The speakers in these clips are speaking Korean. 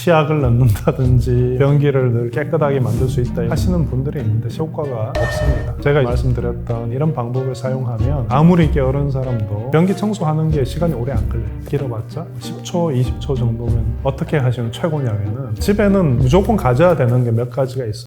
치약을 넣는다든지 변기를 늘 깨끗하게 만들 수 있다 하시는 분들이 있는데 효과가 없습니다. 제가 말씀드렸던 이런 방법을 사용하면 아무리 게으른 사람도 변기 청소하는 게 시간이 오래 안 걸려요. 길어봤자 10초, 20초 정도면 어떻게 하시면 최고냐면은 집에는 무조건 가져야 되는 게 몇 가지가 있어요.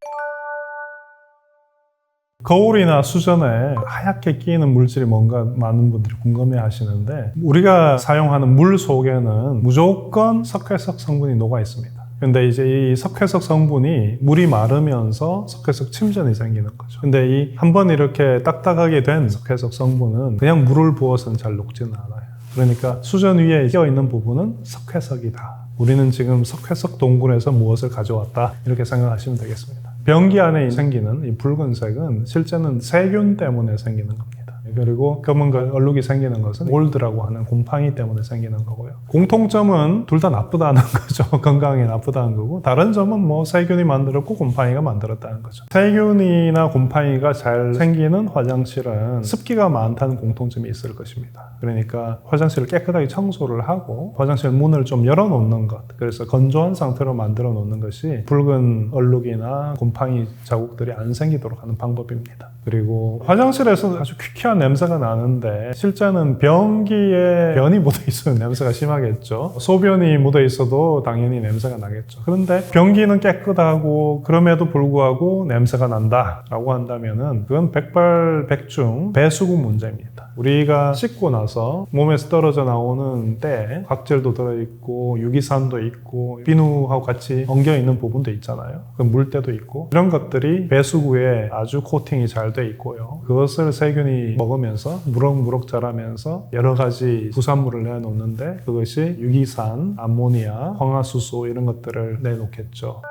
거울이나 수전에 하얗게 끼이는 물질이 뭔가 많은 분들이 궁금해 하시는데 우리가 사용하는 물 속에는 무조건 석회석 성분이 녹아 있습니다. 근데 이제 이 석회석 성분이 물이 마르면서 석회석 침전이 생기는 거죠. 근데 이 한번 이렇게 딱딱하게 된 석회석 성분은 그냥 물을 부어서는 잘 녹지는 않아요. 그러니까 수전 위에 끼어 있는 부분은 석회석이다. 우리는 지금 석회석 동굴에서 무엇을 가져왔다 이렇게 생각하시면 되겠습니다. 변기 안에 생기는 이 붉은색은 실제는 세균 때문에 생기는 겁니다. 그리고 검은 얼룩이 생기는 것은 몰드라고 하는 곰팡이 때문에 생기는 거고요. 공통점은 둘 다 나쁘다는 거죠. 건강에 나쁘다는 거고, 다른 점은 뭐 세균이 만들었고 곰팡이가 만들었다는 거죠. 세균이나 곰팡이가 잘 생기는 화장실은 습기가 많다는 공통점이 있을 것입니다. 그러니까 화장실을 깨끗하게 청소를 하고 화장실 문을 좀 열어놓는 것, 그래서 건조한 상태로 만들어 놓는 것이 붉은 얼룩이나 곰팡이 자국들이 안 생기도록 하는 방법입니다. 그리고 화장실에서 아주 퀴퀴한 냄새가 나는데 실제는 변기에 변이 묻어 있으면 냄새가 심하겠죠. 소변이 묻어 있어도 당연히 냄새가 나겠죠. 그런데 변기는 깨끗하고 그럼에도 불구하고 냄새가 난다라고 한다면은 그건 백발백중 배수구 문제입니다. 우리가 씻고 나서 몸에서 떨어져 나오는 때 각질도 들어있고 유기산도 있고 비누하고 같이 엉겨있는 부분도 있잖아요. 그 물때도 있고 이런 것들이 배수구에 아주 코팅이 잘 돼 있고요. 그것을 세균이 먹으면서 무럭무럭 자라면서 여러 가지 부산물을 내놓는데 그것이 유기산, 암모니아, 황화수소 이런 것들을 내놓겠죠.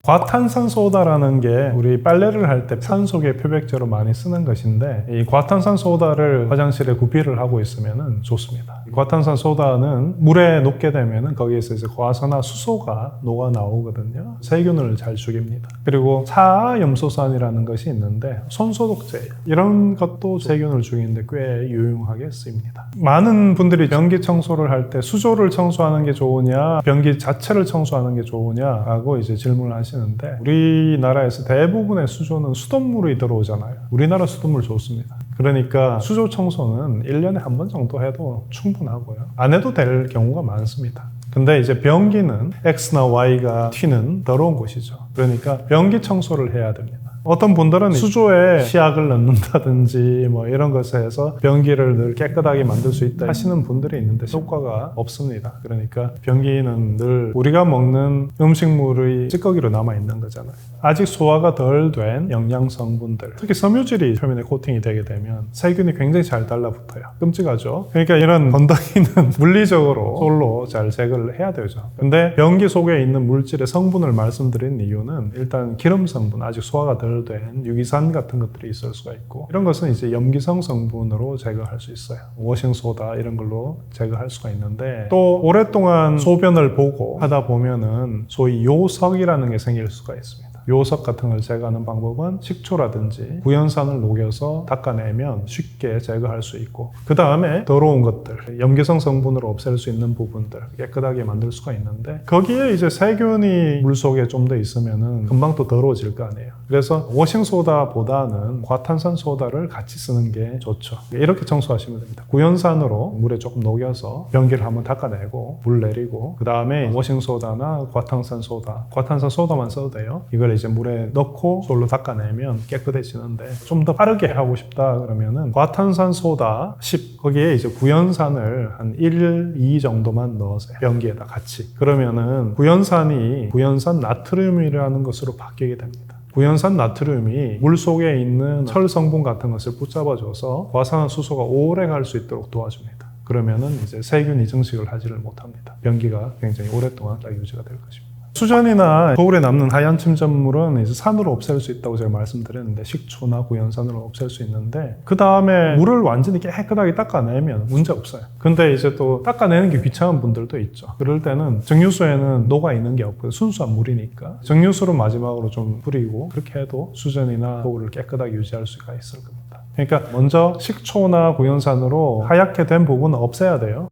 과탄산소다라는 게 우리 빨래를 할 때 산소계 표백제로 많이 쓰는 것인데 이 과탄산소다를 화장실에 구비를 하고 있으면 좋습니다. 과탄산소다는 물에 녹게 되면 거기에서 이제 과산화수소가 녹아 나오거든요. 세균을 잘 죽입니다. 그리고 사염소산이라는 것이 있는데 손소독제예요. 이런 것도 세균을 죽이는데 꽤 유용하게 쓰입니다. 많은 분들이 변기 청소를 할 때 수조를 청소하는 게 좋으냐 변기 자체를 청소하는 게 좋으냐라고 이제 질문을 하시는데 우리나라에서 대부분의 수조는 수돗물이 들어오잖아요. 우리나라 수돗물 좋습니다. 그러니까 수조 청소는 1년에 한 번 정도 해도 충분하고요. 안 해도 될 경우가 많습니다. 근데 이제 변기는 X나 Y가 튀는 더러운 곳이죠. 그러니까 변기 청소를 해야 됩니다. 어떤 분들은 수조에 치약을 넣는다든지 뭐 이런 것에 해서 변기를 늘 깨끗하게 만들 수 있다 하시는 분들이 있는데 효과가 없습니다. 그러니까 변기는 늘 우리가 먹는 음식물의 찌꺼기로 남아있는 거잖아요. 아직 소화가 덜 된 영양 성분들, 특히 섬유질이 표면에 코팅이 되게 되면 세균이 굉장히 잘 달라붙어요. 끔찍하죠. 그러니까 이런 건더기는 물리적으로 솔로 잘 제거를 해야 되죠. 근데 변기 속에 있는 물질의 성분을 말씀드린 이유는 일단 기름 성분, 아직 소화가 덜 된 유기산 같은 것들이 있을 수가 있고 이런 것은 이제 염기성 성분으로 제거할 수 있어요. 워싱소다 이런 걸로 제거할 수가 있는데 또 오랫동안 소변을 보고 하다 보면은 소위 요석이라는 게 생길 수가 있습니다. 요석 같은 걸 제거하는 방법은 식초라든지 구연산을 녹여서 닦아내면 쉽게 제거할 수 있고 그 다음에 더러운 것들, 염기성 성분으로 없앨 수 있는 부분들 깨끗하게 만들 수가 있는데 거기에 이제 세균이 물속에 좀 더 있으면은 금방 또 더러워질 거 아니에요. 그래서 워싱소다보다는 과탄산소다를 같이 쓰는 게 좋죠. 이렇게 청소하시면 됩니다. 구연산으로 물에 조금 녹여서 변기를 한번 닦아내고 물 내리고 그 다음에 워싱소다나 과탄산소다만 써도 돼요. 이걸 이제 물에 넣고 솔로 닦아내면 깨끗해지는데 좀 더 빠르게 하고 싶다 그러면은 과탄산소다 10 거기에 이제 구연산을 한 1, 2 정도만 넣으세요. 변기에다 같이. 그러면은 구연산 나트륨이라는 것으로 바뀌게 됩니다. 구연산 나트륨이 물 속에 있는 철 성분 같은 것을 붙잡아줘서 과산화수소가 오래 갈 수 있도록 도와줍니다. 그러면은 이제 세균 이증식을 하지를 못합니다. 변기가 굉장히 오랫동안 딱 유지가 될 것입니다. 수전이나 거울에 남는 하얀 침전물은 이제 산으로 없앨 수 있다고 제가 말씀드렸는데 식초나 구연산으로 없앨 수 있는데 그 다음에 물을 완전히 깨끗하게 닦아내면 문제 없어요. 근데 이제 또 닦아내는 게 귀찮은 분들도 있죠. 그럴 때는 정유수에는 녹아 있는 게 없고 순수한 물이니까 정유수로 마지막으로 좀 뿌리고 그렇게 해도 수전이나 거울을 깨끗하게 유지할 수가 있을 겁니다. 그러니까 먼저 식초나 구연산으로 하얗게 된 부분은 없애야 돼요.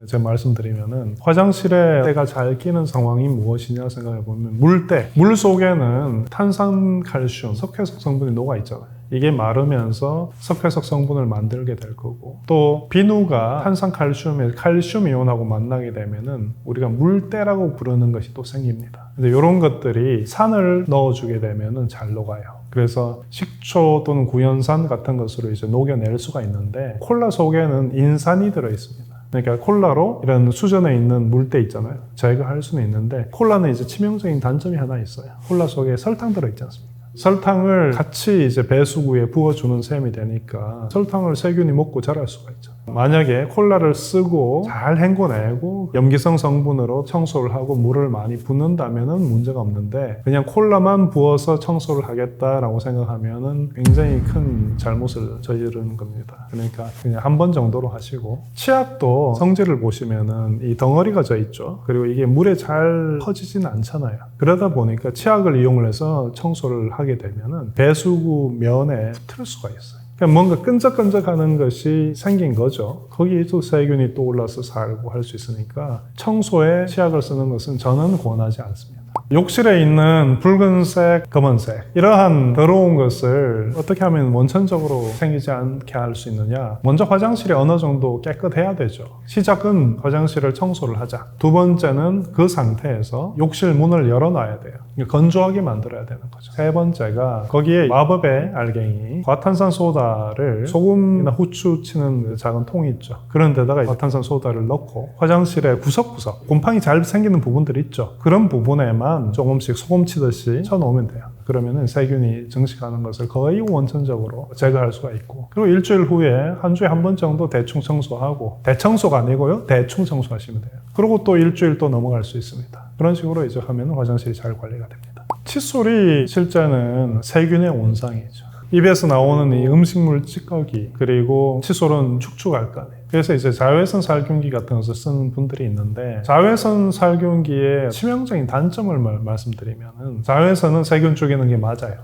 제가 말씀드리면은 화장실에 때가 잘 끼는 상황이 무엇이냐 생각해 보면 물때, 물 속에는 탄산칼슘, 석회성 성분이 녹아 있잖아요. 이게 마르면서 석회성 성분을 만들게 될 거고, 또 비누가 탄산칼슘에 칼슘 이온하고 만나게 되면은 우리가 물때라고 부르는 것이 또 생깁니다. 근데 이런 것들이 산을 넣어주게 되면은 잘 녹아요. 그래서 식초 또는 구연산 같은 것으로 이제 녹여낼 수가 있는데, 콜라 속에는 인산이 들어 있습니다. 그러니까 콜라로 이런 수전에 있는 물때 있잖아요. 제거할 수는 있는데, 콜라는 이제 치명적인 단점이 하나 있어요. 콜라 속에 설탕 들어있지 않습니까? 설탕을 같이 이제 배수구에 부어주는 셈이 되니까 설탕을 세균이 먹고 자랄 수가 있죠. 만약에 콜라를 쓰고 잘 헹궈내고 염기성 성분으로 청소를 하고 물을 많이 붓는다면은 문제가 없는데, 그냥 콜라만 부어서 청소를 하겠다라고 생각하면은 굉장히 큰 잘못을 저지르는 겁니다. 그러니까 그냥 한 번 정도로 하시고, 치약도 성질을 보시면은 이 덩어리가 져 있죠. 그리고 이게 물에 잘 퍼지지는 않잖아요. 그러다 보니까 치약을 이용을 해서 청소를 하게 되면은 배수구 면에 붙을 수가 있어요. 뭔가 끈적끈적하는 것이 생긴 거죠. 거기에도 세균이 또 올라서 살고 할 수 있으니까 청소에 치약을 쓰는 것은 저는 권하지 않습니다. 욕실에 있는 붉은색, 검은색 이러한 더러운 것을 어떻게 하면 원천적으로 생기지 않게 할 수 있느냐? 먼저 화장실이 어느 정도 깨끗해야 되죠. 시작은 화장실을 청소를 하자. 두 번째는 그 상태에서 욕실 문을 열어놔야 돼요. 건조하게 만들어야 되는 거죠. 세 번째가 거기에 마법의 알갱이, 과탄산소다를 소금이나 후추 치는 작은 통이 있죠. 그런 데다가 과탄산소다를 넣고 화장실의 구석구석 곰팡이 잘 생기는 부분들이 있죠. 그런 부분에만 조금씩 소금 치듯이 쳐놓으면 돼요. 그러면은 세균이 증식하는 것을 거의 원천적으로 제거할 수가 있고, 그리고 일주일 후에 한 주에 한 번 정도 대충 청소하고, 대청소가 아니고요, 대충 청소하시면 돼요. 그리고 또 일주일 또 넘어갈 수 있습니다. 그런 식으로 이제 하면 화장실이 잘 관리가 됩니다. 칫솔이 실제는 세균의 온상이죠. 입에서 나오는 이 음식물 찌꺼기, 그리고 칫솔은 축축할 거 아니에요. 그래서 이제 자외선 살균기 같은 것을 쓰는 분들이 있는데, 자외선 살균기의 치명적인 단점을 말씀드리면은, 자외선은 세균 죽이는 게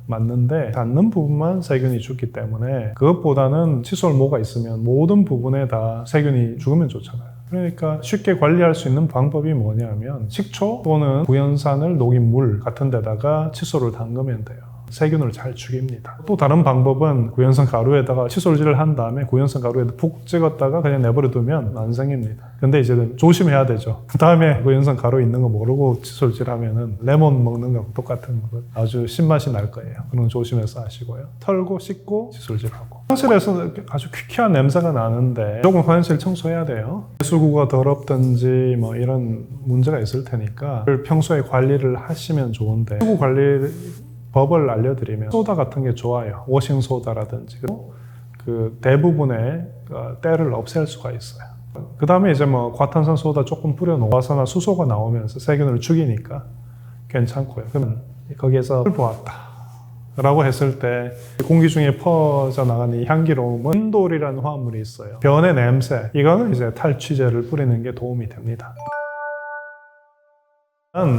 맞는데 닿는 부분만 세균이 죽기 때문에 그것보다는 칫솔모가 있으면 모든 부분에 다 세균이 죽으면 좋잖아요. 그러니까 쉽게 관리할 수 있는 방법이 뭐냐면, 식초 또는 구연산을 녹인 물 같은 데다가 칫솔을 담그면 돼요. 세균을 잘 죽입니다. 또 다른 방법은 구연산 가루에다가 칫솔질을 한 다음에 구연산 가루에 푹 찍었다가 그냥 내버려 두면 안 생깁니다. 근데 이제 조심해야 되죠. 그 다음에 구연산 가루 있는 거 모르고 칫솔질 하면은 레몬 먹는 거하고 똑같은 거, 아주 신맛이 날 거예요. 그런 거 조심해서 하시고요. 털고 씻고 칫솔질하고. 화장실에서 아주 퀴퀴한 냄새가 나는데 조금 화장실 청소해야 돼요. 배수구가 더럽든지 뭐 이런 문제가 있을 테니까 평소에 관리를 하시면 좋은데, 배수구 관리 법을 알려드리면 소다 같은 게 좋아요. 워싱 소다라든지. 그 대부분의 때를 없앨 수가 있어요. 그 다음에 이제 뭐 과탄산 소다 조금 뿌려놓아서나 수소가 나오면서 세균을 죽이니까 괜찮고요. 그러면 거기에서 보았다 라고 했을 때 공기 중에 퍼져나가는 이 향기로움은 인돌이라는 화합물이 있어요. 변의 냄새, 이거는 이제 탈취제를 뿌리는 게 도움이 됩니다.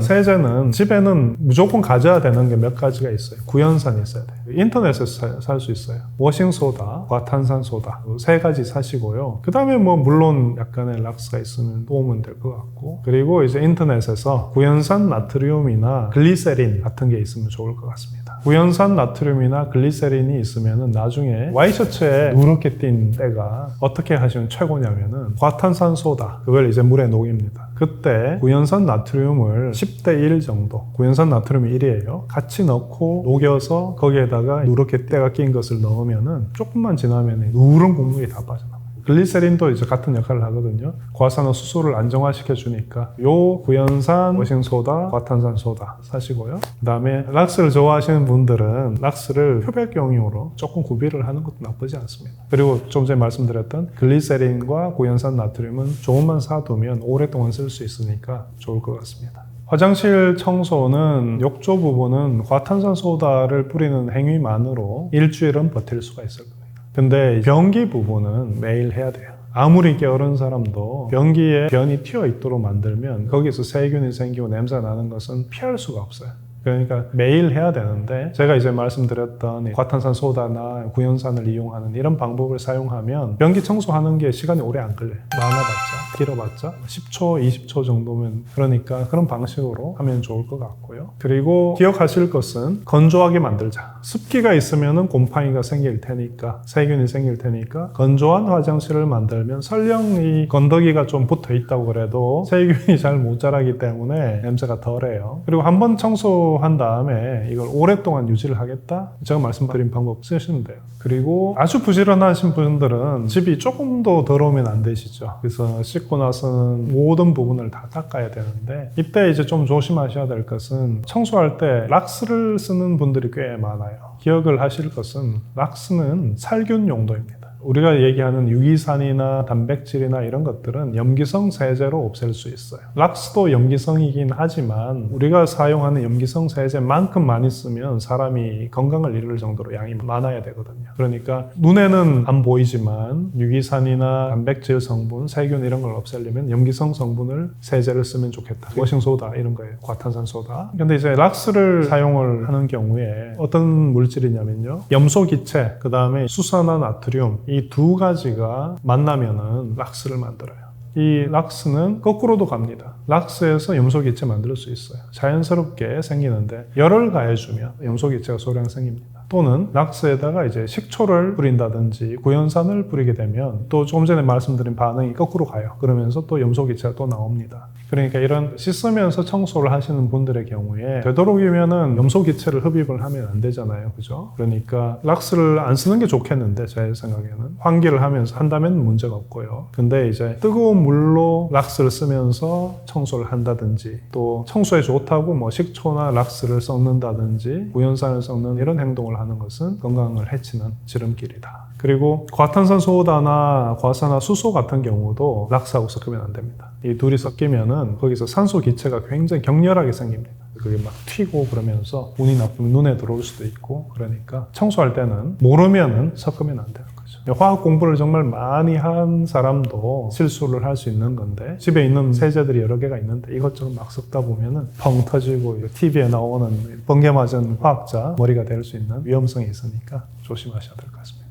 세제는 집에는 무조건 가져야 되는 게 몇 가지가 있어요. 구연산이 있어야 돼요. 인터넷에서 살 수 있어요. 워싱소다, 과탄산소다 세 가지 사시고요. 그 다음에 뭐 물론 약간의 락스가 있으면 도움은 될 것 같고, 그리고 이제 인터넷에서 구연산 나트륨이나 글리세린 같은 게 있으면 좋을 것 같습니다. 구연산 나트륨이나 글리세린이 있으면은 나중에 와이셔츠에 누렇게 띈 때가 어떻게 하시면 최고냐면은 과탄산소다, 그걸 이제 물에 녹입니다. 그때 구연산 나트륨을 10대 1 정도, 구연산 나트륨이 1이에요. 같이 넣고 녹여서 거기에다가 누렇게 때가 낀 것을 넣으면은 조금만 지나면 누런 국물이 다 빠져나와요. 글리세린도 이제 같은 역할을 하거든요. 과산화수소를 안정화시켜 주니까 요 구연산 워싱소다, 과탄산소다 사시고요. 그 다음에 락스를 좋아하시는 분들은 락스를 표백용으로 조금 구비를 하는 것도 나쁘지 않습니다. 그리고 좀 전에 말씀드렸던 글리세린과 구연산 나트륨은 조금만 사두면 오랫동안 쓸 수 있으니까 좋을 것 같습니다. 화장실 청소는 욕조 부분은 과탄산소다를 뿌리는 행위만으로 일주일은 버틸 수가 있을 겁니다. 근데 변기 부분은 매일 해야 돼요. 아무리 게으른 사람도 변기에 변이 튀어 있도록 만들면 거기서 세균이 생기고 냄새 나는 것은 피할 수가 없어요. 그러니까 매일 해야 되는데 제가 이제 말씀드렸던 과탄산소다나 구연산을 이용하는 이런 방법을 사용하면 변기 청소하는 게 시간이 오래 안 걸려요. 많아봤자 길어봤자 10초, 20초 정도면 그러니까 그런 방식으로 하면 좋을 것 같고요. 그리고 기억하실 것은 건조하게 만들자. 습기가 있으면 곰팡이가 생길 테니까 세균이 생길 테니까 건조한 화장실을 만들면 설령 이 건더기가 좀 붙어 있다고 그래도 세균이 잘 못 자라기 때문에 냄새가 덜해요. 그리고 한번 청소한 다음에 이걸 오랫동안 유지를 하겠다? 제가 말씀드린 방법 쓰시면 돼요. 그리고 아주 부지런하신 분들은 집이 조금 더 더러우면 안 되시죠. 그래서 씻고 나서는 모든 부분을 다 닦아야 되는데 이때 이제 좀 조심하셔야 될 것은 청소할 때 락스를 쓰는 분들이 꽤 많아요. 기억을 하실 것은 락스는 살균 용도입니다. 우리가 얘기하는 유기산이나 단백질이나 이런 것들은 염기성 세제로 없앨 수 있어요. 락스도 염기성이긴 하지만 우리가 사용하는 염기성 세제만큼 많이 쓰면 사람이 건강을 잃을 정도로 양이 많아야 되거든요. 그러니까 눈에는 안 보이지만 유기산이나 단백질 성분, 세균 이런 걸 없애려면 염기성 성분을 세제를 쓰면 좋겠다. 워싱소다 이런 거예요. 과탄산소다. 근데 이제 락스를 사용을 하는 경우에 어떤 물질이냐면요. 염소 기체, 그 다음에 수산화 나트륨 이 두 가지가 만나면은 락스를 만들어요. 이 락스는 거꾸로도 갑니다. 락스에서 염소기체 만들 수 있어요. 자연스럽게 생기는데 열을 가해주면 염소기체가 소량 생깁니다. 또는 락스에다가 이제 식초를 뿌린다든지 구연산을 뿌리게 되면 또 조금 전에 말씀드린 반응이 거꾸로 가요. 그러면서 또 염소기체가 또 나옵니다. 그러니까 이런 씻으면서 청소를 하시는 분들의 경우에 되도록이면은 염소기체를 흡입을 하면 안 되잖아요. 그죠? 그러니까 락스를 안 쓰는 게 좋겠는데 제 생각에는 환기를 하면서 한다면 문제가 없고요. 근데 이제 뜨거운 물로 락스를 쓰면서 청소를 한다든지 또 청소에 좋다고 뭐 식초나 락스를 섞는다든지 구연산을 섞는 이런 행동을 하는 것은 건강을 해치는 지름길이다. 그리고 과탄산소다나 과산화수소 같은 경우도 락스하고 섞으면 안 됩니다. 이 둘이 섞이면은 거기서 산소 기체가 굉장히 격렬하게 생깁니다. 그게 막 튀고 그러면서 운이 나쁘면 눈에 들어올 수도 있고 그러니까 청소할 때는 모르면은 섞으면 안 되는 거죠. 화학 공부를 정말 많이 한 사람도 실수를 할 수 있는 건데 집에 있는 세제들이 여러 개가 있는데 이것저것 막 섞다 보면은 펑 터지고 TV에 나오는 번개 맞은 화학자 머리가 될 수 있는 위험성이 있으니까 조심하셔야 될 것 같습니다.